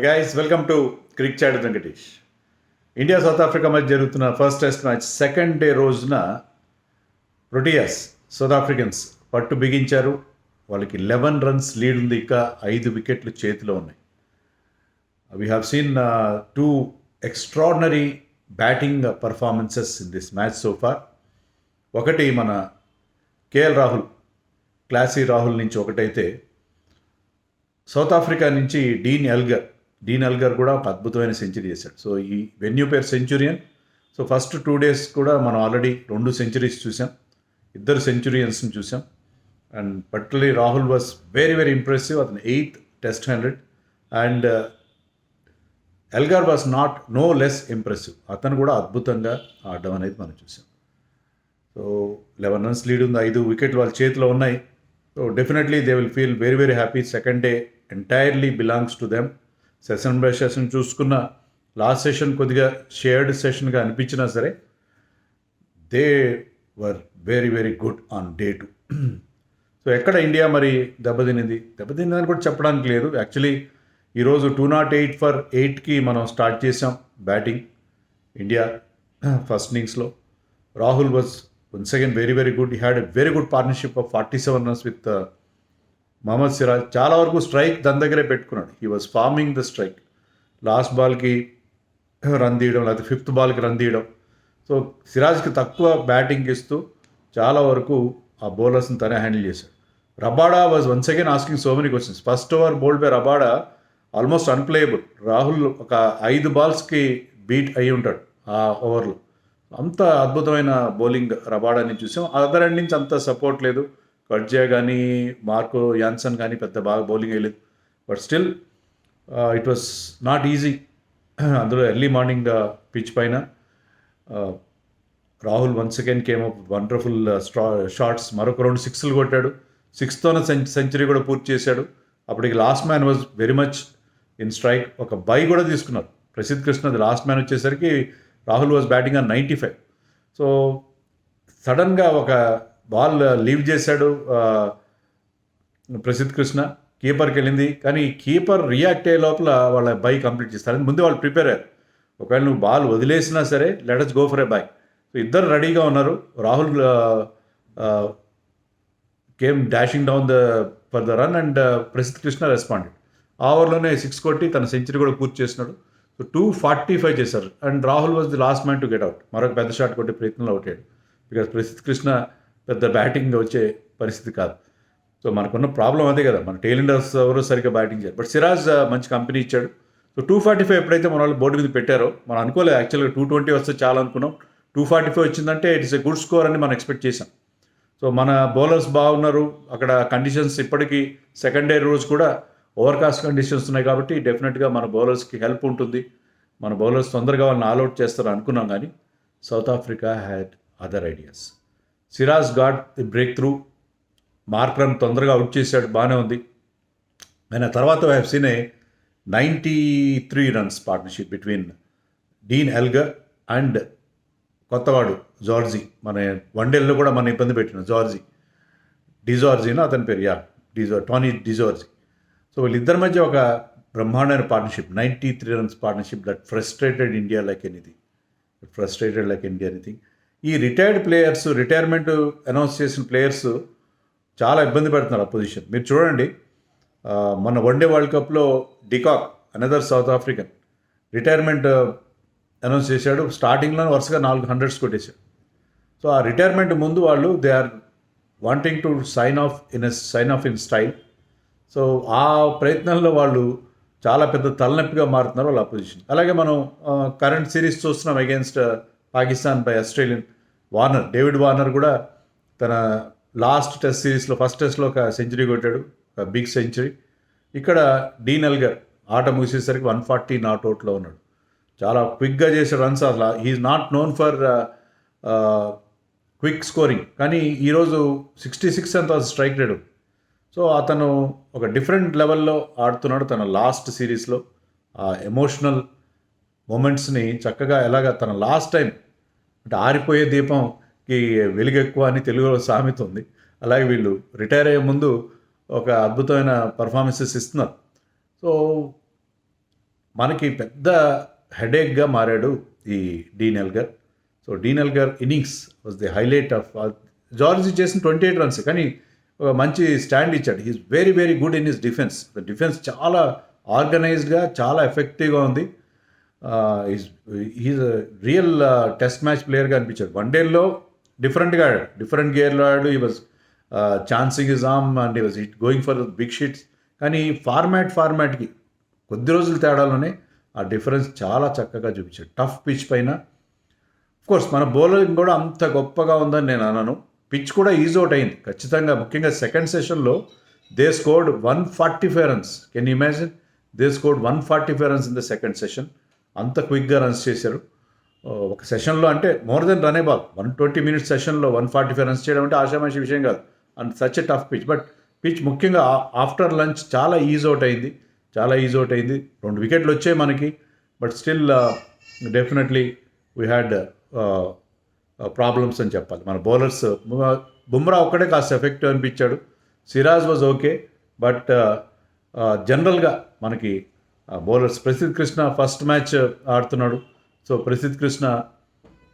Guys welcome to crick chat Venkatesh. India South Africa మధ్య జరుగుతున్న first test match second day రోజున Proteas south Africans పట్టు బిగించారు. వాళ్ళకి 11 runs lead ఉంది, ఇంకా 5 వికెట్లు చేతిలో ఉన్నాయి. We have seen 2 extraordinary batting performances in this match so far. ఒకటి మన కేఎల్ రాహుల్, క్లాసీ రాహుల్ నుంచి ఒకటైతే, సౌత్ ఆఫ్రికా నుంచి డీన్ ఎల్గర్ కూడా ఒక అద్భుతమైన సెంచరీ చేశాడు. సో ఈ వెన్యూ పేరు సెంచురియన్. సో ఫస్ట్ 2 days కూడా మనం ఆల్రెడీ 2 సెంచరీస్ చూసాం, 2 సెంచురియన్స్ని చూసాం. And particularly Rahul was very very impressive. అతను 8th test 100 and Elgar was no less impressive. అతను కూడా అద్భుతంగా ఆడడం అనేది మనం చూసాం. సో 11 రన్స్ లీడ్ ఉంది, 5 వికెట్లు వాళ్ళ చేతిలో ఉన్నాయి. So definitely they will feel very very happy. Second day entirely belongs to them. Session by session చూసుకున్న లాస్ట్ సెషన్ కొద్దిగా షేర్డ్ సెషన్గా అనిపించినా సరే, they were very very good on day 2. So ఎక్కడ ఇండియా మరి దెబ్బతిందని కూడా చెప్పడానికి లేదు. యాక్చువల్లీ ఈరోజు 208 for 8కి మనం స్టార్ట్ చేసాం బ్యాటింగ్ ఇండియా ఫస్ట్ ఇన్నింగ్స్లో. Rahul was once again very very good. He had a very good partnership of 47 runs with Mohammed Siraj. చాలా వరకు స్ట్రైక్ దాని దగ్గరే పెట్టుకున్నాడు. He was farming the strike. Last బాల్కి రన్ తీయడం, లేకపోతే 5th బాల్కి రన్ తీయడం. సో సిరాజ్కి తక్కువ బ్యాటింగ్ ఇస్తూ చాలా వరకు ఆ బౌలర్స్ని తనే హ్యాండిల్ చేశాడు. Rabada was once again asking so many questions. First over bowled by Rabada almost unplayable. Rahul ఒక 5 balls బీట్ అయి ఉంటాడు ఆ ఓవర్లో. అంత అద్భుతమైన బౌలింగ్ రబాడాని చూసాం. అదర్ ఎండ్ నుంచి అంత సపోర్ట్ లేదు. కడ్జా కానీ మార్కో యాన్సన్ కానీ పెద్ద బాగా బౌలింగ్ వేయలేదు. But still it was not easy. అందులో ఎర్లీ మార్నింగ్ పిచ్ పైన Rahul once again came up wonderful shots. మరొక 2 6లు కొట్టాడు. 6th సెంచరీ కూడా పూర్తి చేశాడు. అప్పటికి last man was very much in strike. ఒక బై కూడా తీసుకున్నారు ప్రసిద్ధ్ కృష్ణది. లాస్ట్ మ్యాన్ వచ్చేసరికి Rahul was batting on 95. So సడన్గా ఒక బాల్ లీవ్ చేశాడు ప్రసిద్ధ్ కృష్ణ. కీపర్కి వెళ్ళింది, కానీ కీపర్ రియాక్ట్ అయ్యే లోపల వాళ్ళ బై కంప్లీట్ చేస్తారు. ముందు వాళ్ళు ప్రిపేర్ అయ్యారు, ఒకవేళ నువ్వు బాల్ వదిలేసినా సరే let's go for a by. So ఇద్దరు రెడీగా ఉన్నారు. Rahul came dashing down for the run and Prasidh Krishna responded. ఆ ఓవర్లోనే 6 కొట్టి తన సెంచరీ కూడా పూర్తి చేసినాడు. సో 245 చేశారు. And Rahul was the last man to get out. మరొక పెద్ద షాట్ కొట్టే ప్రయత్నంలో అవుట్ అయ్యాడు. బికాస్ ప్రసిద్ధ్ కృష్ణ పెద్ద బ్యాటింగ్ వచ్చే పరిస్థితి కాదు. సో మనకున్న ప్రాబ్లం అదే కదా, మన టైలెండర్స్ ఎవరు సరిగ్గా బ్యాటింగ్ చేయాలి. బట్ సిరాజ్ మంచి కంపెనీ ఇచ్చాడు. సో 245 ఎప్పుడైతే మన వాళ్ళు బోర్డు మీద పెట్టారో మనం అనుకోలేదు. యాక్చువల్గా 220 వస్తే చాలా అనుకున్నాం. 245 వచ్చిందంటే ఇట్స్ ఎ గుడ్ స్కోర్ అని మనం ఎక్స్పెక్ట్ చేసాం. సో మన బౌలర్స్ బాగున్నారు. అక్కడ కండిషన్స్ ఇప్పటికీ సెకండ్ డే రోజు కూడా ఓవర్కాస్ట్ కండిషన్స్ ఉన్నాయి కాబట్టి డెఫినెట్గా మన బౌలర్స్కి హెల్ప్ ఉంటుంది. మన బౌలర్స్ తొందరగా వాళ్ళని ఆల్అౌట్ చేస్తారు అనుకున్నాం, కానీ south Africa had other ideas. Siraj got the breakthrough. Markram తొందరగా అవుట్ చేశాడు, బాగానే ఉంది. ఆయన తర్వాత we have seen a 93 runs partnership between Dean Elgar and కొత్తవాడు జార్జీ. మన వన్డేల్లో కూడా మన ఇబ్బంది పెట్టిన డిజార్జీనా అతని పేరు, టోనీ డిజార్జీ. సో వీళ్ళిద్దరి మధ్య ఒక బ్రహ్మాండమైన partnership, 93 runs partnership that frustrated India like anything. ఈ రిటైర్డ్ ప్లేయర్స్, రిటైర్మెంట్ అనౌన్స్ చేసిన ప్లేయర్స్ చాలా ఇబ్బంది పెడుతున్నారు అపోజిషన్. మీరు చూడండి, మన వన్డే వరల్డ్ కప్లో de Kock, another south African, retirement announce చేశాడు. స్టార్టింగ్లో వరుసగా 4 hundreds కొట్టేశాడు. సో ఆ రిటైర్మెంట్ ముందు వాళ్ళు they are wanting to sign off in style. So ఆ ప్రయత్నంలో వాళ్ళు చాలా పెద్ద తలనొప్పిగా మారుతున్నారు వాళ్ళ అపోజిషన్. అలాగే మనం కరెంట్ సిరీస్ చూస్తున్నాం against Pakistan by Australian. David Warner కూడా తన లాస్ట్ టెస్ట్ సిరీస్లో ఫస్ట్ టెస్ట్లో ఒక సెంచరీ కొట్టాడు, ఒక బిగ్ సెంచరీ. ఇక్కడ డీన్ ఎల్గర్ ఆట ముగిసేసరికి 140 నాట్అవుట్లో ఉన్నాడు. చాలా క్విక్గా చేసే రన్స్. అసలు he's not known for quick scoring, కానీ ఈరోజు 66 అంత స్ట్రైక్ రేట్. సో అతను ఒక డిఫరెంట్ లెవెల్లో ఆడుతున్నాడు తన లాస్ట్ సిరీస్లో. ఆ ఎమోషనల్ మూమెంట్స్ని చక్కగా ఎలాగ తన లాస్ట్ టైం అంటే ఆరిపోయే దీపంకి వెలుగు ఎక్కువ అని తెలుగులో సామెత ఉంది. అలాగే వీళ్ళు రిటైర్ అయ్యే ముందు ఒక అద్భుతమైన పర్ఫార్మెన్సెస్ ఇస్తున్నారు. సో మనకి పెద్ద హెడేక్గా మారాడు ఈ Dean Elgar. So Dean Elgar innings was the highlight of Zorzi చేసిన 28 రన్స్, కానీ ఒక మంచి స్టాండ్ ఇచ్చాడు. He's very very good in his defence. Defence చాలా ఆర్గనైజ్డ్గా, చాలా ఎఫెక్టివ్గా ఉంది. ఈజ్ రియల్ టెస్ట్ మ్యాచ్ ప్లేయర్గా అనిపించాడు. వన్ డేలో డిఫరెంట్గా ఆడాడు, డిఫరెంట్ గేర్లో ఆడాడు. He was chancing his arm and he was going for big shots. కానీ ఫార్మాట్కి కొద్ది రోజుల తేడాలోనే ఆ డిఫరెన్స్ చాలా చక్కగా చూపించాడు. టఫ్ పిచ్ పైన కోర్స్ మన బౌలరింగ్ కూడా అంత గొప్పగా ఉందని నేను అన్నాను. పిచ్ కూడా ఈజ్ అవుట్ అయింది ఖచ్చితంగా. ముఖ్యంగా సెకండ్ సెషన్లో they scored 145 runs. Can you imagine? They scored 145 runs in the second session. అంత క్విక్గా రన్స్ చేశారు ఒక సెషన్లో. అంటే మోర్ దెన్ రన్ ఏ బాల్. 120 మినిట్స్ సెషన్లో 145 రన్స్ చేయడం అంటే ఆషామాషి విషయం కాదు. And such a tough pitch. But pitch ముఖ్యంగా ఆఫ్టర్ లంచ్ చాలా ఈజ్ అవుట్ అయింది. 2 వికెట్లు వచ్చాయి మనకి. But still definitely we had problems అని చెప్పాలి. మన బౌలర్స్ బుమ్రా ఒక్కడే కాస్త ఎఫెక్టివ్ అనిపించాడు. Siraj was okay. బట్ జనరల్గా మనకి bowlers Prasidh Krishna first match ఆడుతున్నాడు. సో ప్రసిద్ధ్ కృష్ణ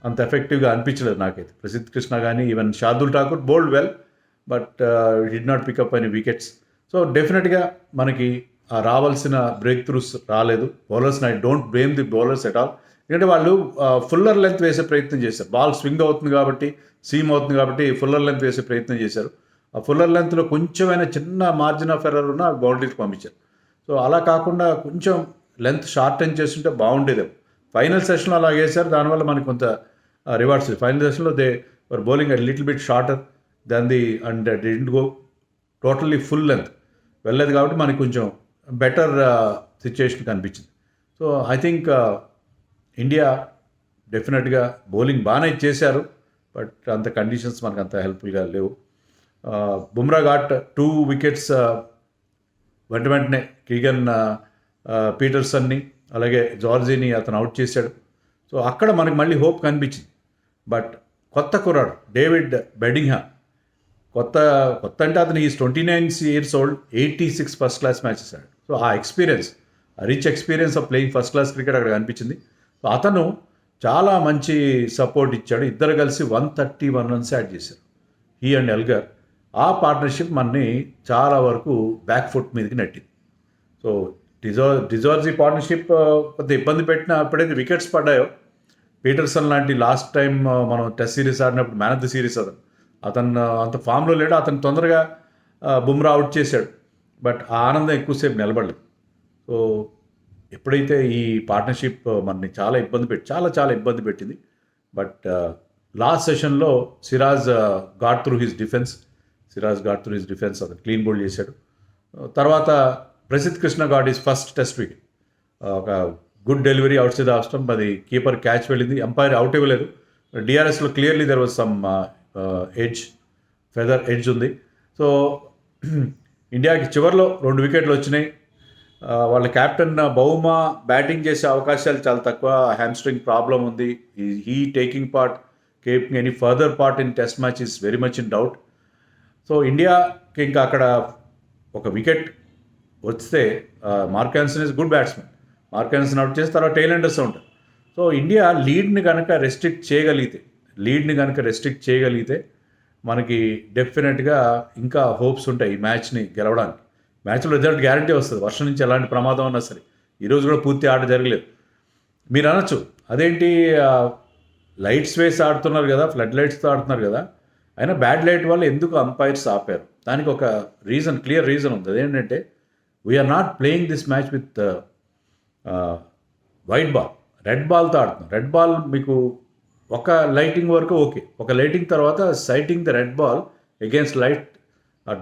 అంత ఎఫెక్టివ్గా అనిపించలేదు నాకైతే. ప్రసిద్ధ్ కృష్ణ కానీ even Shardul Thakur bowled well, but did not pickup any wickets. So డెఫినెట్గా మనకి రావాల్సిన బ్రేక్ త్రూస్ రాలేదు. Bowlers I don't blame the bowlers at all. ఎందుకంటే వాళ్ళు ఫుల్లర్ లెంత్ వేసే ప్రయత్నం చేశారు. బాల్ స్వింగ్ అవుతుంది కాబట్టి, సీమ్ అవుతుంది కాబట్టి ఫుల్లర్ లెంత్ వేసే ప్రయత్నం చేశారు. ఆ ఫుల్లర్ లెంత్లో కొంచెమైనా చిన్న మార్జిన్ ఆఫ్ ఎర్రర్ ఉన్న బౌండరీకి పంపించారు. సో అలా కాకుండా కొంచెం లెంత్ షార్టెన్ చేస్తుంటే బాగుండేదేమో. ఫైనల్ సెషన్లో అలా వేశారు, దానివల్ల మనకు కొంత రివార్డ్స్. ఫైనల్ సెషన్లో they were bowling a little bit shorter than the and didn't go totally full length వెళ్ళలేదు కాబట్టి మనకి కొంచెం బెటర్ సిచ్యుయేషన్ కనిపించింది. సో ఐ థింక్ ఇండియా డెఫినెట్గా బౌలింగ్ బాగానే చేశారు, బట్ అంత కండిషన్స్ మనకు అంత హెల్ప్ఫుల్గా లేవు. బుమ్రా గాట్ 2 వికెట్స్ వెంటనే కీగన్ పీటర్సన్ని అలాగే జార్జీని అతను అవుట్ చేశాడు. సో అక్కడ మనకి మళ్ళీ హోప్ కనిపించింది. బట్ కొత్త కుర్రాడు డేవిడ్ బెడింగ్హామ్, కొత్త అంటే అతను is 29 years old, 86 first class matches ఆడాడు. సో ఆ experience, rich experience of playing first class cricket అక్కడ కనిపించింది. సో అతను చాలా మంచి సపోర్ట్ ఇచ్చాడు. ఇద్దరు కలిసి 131 రన్స్ యాడ్ చేశారు, హీ అండ్ ఎల్గర్. ఆ పార్ట్నర్షిప్ మనని చాలా వరకు బ్యాక్ ఫుట్ మీదకి నెట్టింది. సో డిజార్జీ పార్ట్నర్షిప్ కొంత ఇబ్బంది పెట్టిన ఎప్పుడైతే వికెట్స్ పడ్డాయో, పీటర్సన్ లాంటి లాస్ట్ టైం మనం టెస్ట్ సిరీస్ ఆడినప్పుడు మ్యాన్ ఆఫ్ ది సిరీస్ అతను అంత ఫామ్లో లేడు. అతను తొందరగా బుమ్రా అవుట్ చేశాడు. బట్ ఆ ఆనందం ఎక్కువసేపు నిలబడలేదు. సో ఎప్పుడైతే ఈ పార్ట్నర్షిప్ మనని చాలా ఇబ్బంది పెట్టింది. బట్ లాస్ట్ సెషన్లో Siraj got through his defence. అతను క్లీన్ బౌల్డ్ చేశాడు. తర్వాత Prasidh Krishna got his first test wicket. ఒక good delivery outside off stump, అది కీపర్ క్యాచ్ వెళ్ళింది, ఎంపైర్ అవుట్ ఇవ్వలేదు. డిఆర్ఎస్లో clearly there was some feather edge ఉంది. సో ఇండియాకి చివరిలో 2 వికెట్లు వచ్చినాయి. వాళ్ళ కెప్టెన్ బౌమా బ్యాటింగ్ చేసే అవకాశాలు చాలా తక్కువ. హ్యామ్స్ట్రింగ్ ప్రాబ్లం ఉంది. He taking any further part in test match is very much in doubt. So ఇండియాకి ఇంకా అక్కడ ఒక వికెట్ వస్తే mark Anson is good batsmen. Mark Anson out చేసి తర్వాత టెయిల్ ఎండర్సన్ ఉంటారు. సో ఇండియా లీడ్ని కనుక రెస్ట్రిక్ట్ చేయగలిగితే మనకి డెఫినెట్గా ఇంకా హోప్స్ ఉంటాయి ఈ మ్యాచ్ని గెలవడానికి. మ్యాచ్లో రిజల్ట్ గ్యారంటీ వస్తుంది, వర్షం నుంచి ఎలాంటి ప్రమాదం ఉన్నా సరే. ఈరోజు కూడా పూర్తి ఆట జరగలేదు. మీరు అనొచ్చు, అదేంటి లైట్స్ వేసి ఆడుతున్నారు కదా, ఫ్లడ్ లైట్స్తో ఆడుతున్నారు కదా, అయినా బ్యాడ్ లైట్ వల్ల ఎందుకు అంపైర్స్ ఆపారు? దానికి ఒక క్లియర్ రీజన్ ఉంది. అదేంటంటే we're not playing this match with white ball, red బాల్తో ఆడుతున్నాం. రెడ్ బాల్ మీకు ఒక లైటింగ్ వరకు ఓకే, ఒక లైటింగ్ తర్వాత citing the red ball against light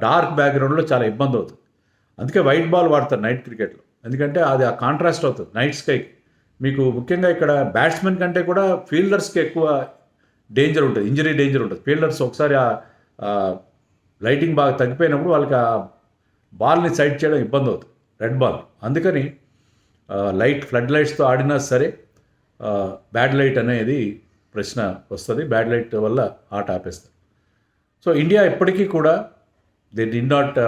dark బ్యాక్గ్రౌండ్లో చాలా ఇబ్బంది అవుతుంది. అందుకే వైట్ బాల్ వాడతారు నైట్ క్రికెట్లో, ఎందుకంటే అది ఆ కాంట్రాస్ట్ అవుతుంది నైట్ స్కైకి. మీకు ముఖ్యంగా ఇక్కడ బ్యాట్స్మెన్ కంటే కూడా ఫీల్డర్స్కి ఎక్కువ డేంజర్ ఉంటుంది, ఇంజరీ డేంజర్ ఉంటుంది. ఫీల్డర్స్ ఒకసారి ఆ లైటింగ్ బాగా తగ్గిపోయినప్పుడు వాళ్ళకి ఆ బాల్ని సైడ్ చేయడం ఇబ్బంది అవుతుంది, రెడ్ బాల్. అందుకని ఫ్లడ్ లైట్స్తో ఆడినా సరే బ్యాడ్ లైట్ అనేది ప్రశ్న వస్తుంది. బ్యాడ్ లైట్ వల్ల ఆట ఆపేస్తారు. సో ఇండియా ఎప్పటికీ కూడా they did not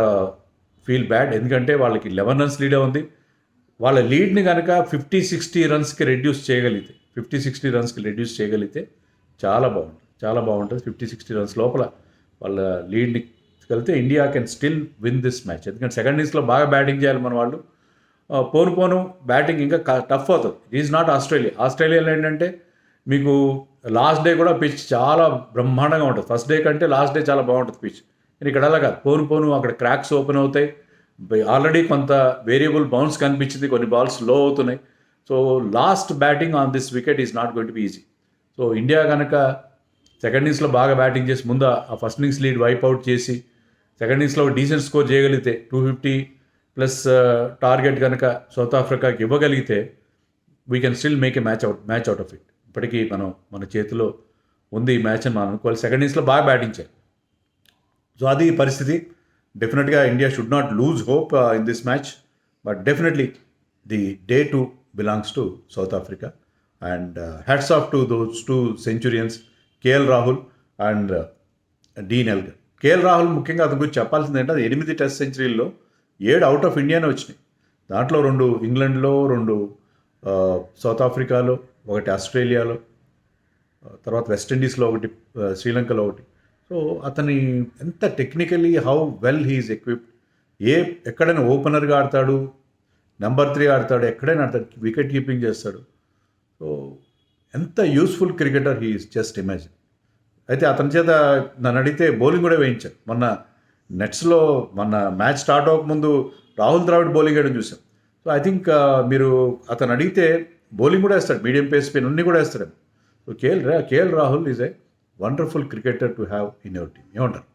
feel bad, ఎందుకంటే వాళ్ళకి 11 రన్స్ లీడే ఉంది. వాళ్ళ లీడ్ని కనుక 50-60 రన్స్కి రెడ్యూస్ చేయగలిగితే 50-60 రన్స్కి రెడ్యూస్ చేయగలిగితే చాలా బాగుంటుంది 50-60 రన్స్ లోపల వాళ్ళ లీడ్ని వెళ్తే India can still win this match. ఎందుకంటే సెకండ్ ఇన్నింగ్స్లో బాగా బ్యాటింగ్ చేయాలి మన వాళ్ళు. పోను బ్యాటింగ్ ఇంకా టఫ్ అవుతుంది. ఇట్ ఈజ్ నాట్ ఆస్ట్రేలియాలో ఏంటంటే మీకు లాస్ట్ డే కూడా పిచ్ చాలా బ్రహ్మాండంగా ఉంటుంది. ఫస్ట్ డే కంటే లాస్ట్ డే చాలా బాగుంటుంది పిచ్. కానీ ఇక్కడ అలా కాదు, పోను అక్కడ క్రాక్స్ ఓపెన్ అవుతాయి. ఆల్రెడీ కొంత వేరియబుల్ బౌన్స్ కనిపించింది, కొన్ని బాల్స్ లో అవుతున్నాయి. So last batting on this wicket is not going to be easy. So India కనుక సెకండ్ ఇన్నింగ్స్లో బాగా బ్యాటింగ్ చేసి ముందు ఆ first innings lead wipe out చేసి సెకండ్ ఇన్నింగ్స్లో డీసెంట్ స్కోర్ చేయగలిగితే 250+ టార్గెట్ కనుక సౌత్ ఆఫ్రికాకి ఇవ్వగలిగితే we can still make a match out of it. ఇప్పటికీ మన చేతిలో ఉంది ఈ మ్యాచ్ అని మనం అనుకోవాలి. సెకండ్ ఇన్నింగ్స్లో బాగా బ్యాటింగ్ చేయాలి. సో అది పరిస్థితి. డెఫినెట్గా India should not lose hope in this match, but definitely the day 2 belongs to south Africa. And hats off to those 2 centurions, KL Rahul and Dean Elgar. KL Rahul ముఖ్యంగా అతని గురించి చెప్పాల్సింది ఏంటంటే 8 టెస్ట్ సెంచరీల్లో 7 అవుట్ ఆఫ్ ఇండియానే వచ్చినాయి. దాంట్లో 2 ఇంగ్లాండ్లో, 2 సౌత్ ఆఫ్రికాలో, 1 ఆస్ట్రేలియాలో, తర్వాత వెస్టిండీస్లో 1, శ్రీలంకలో 1. సో అతని ఎంత technically how well he is equipped. ఎక్కడైనా ఓపెనర్గా ఆడతాడు, నెంబర్ 3 ఆడతాడు, ఎక్కడైనా ఆడతాడు, వికెట్ కీపింగ్ చేస్తాడు. సో ఎంత useful cricketer he is, just imagine. అయితే అతని చేత నన్ను అడిగితే బౌలింగ్ కూడా వేయించారు. మొన్న మ్యాచ్ స్టార్ట్ అవ్వకముందు రాహుల్ ద్రావిడ్ బౌలింగ్ వేయడం చూసాం. సో ఐ థింక్ మీరు అతను అడిగితే బౌలింగ్ కూడా వేస్తాడు, మీడియం పేస్ స్పిన్ అన్నీ కూడా వేస్తాడు. So KL Rahul is a wonderful cricketer to have in your team. ఏమంటారు?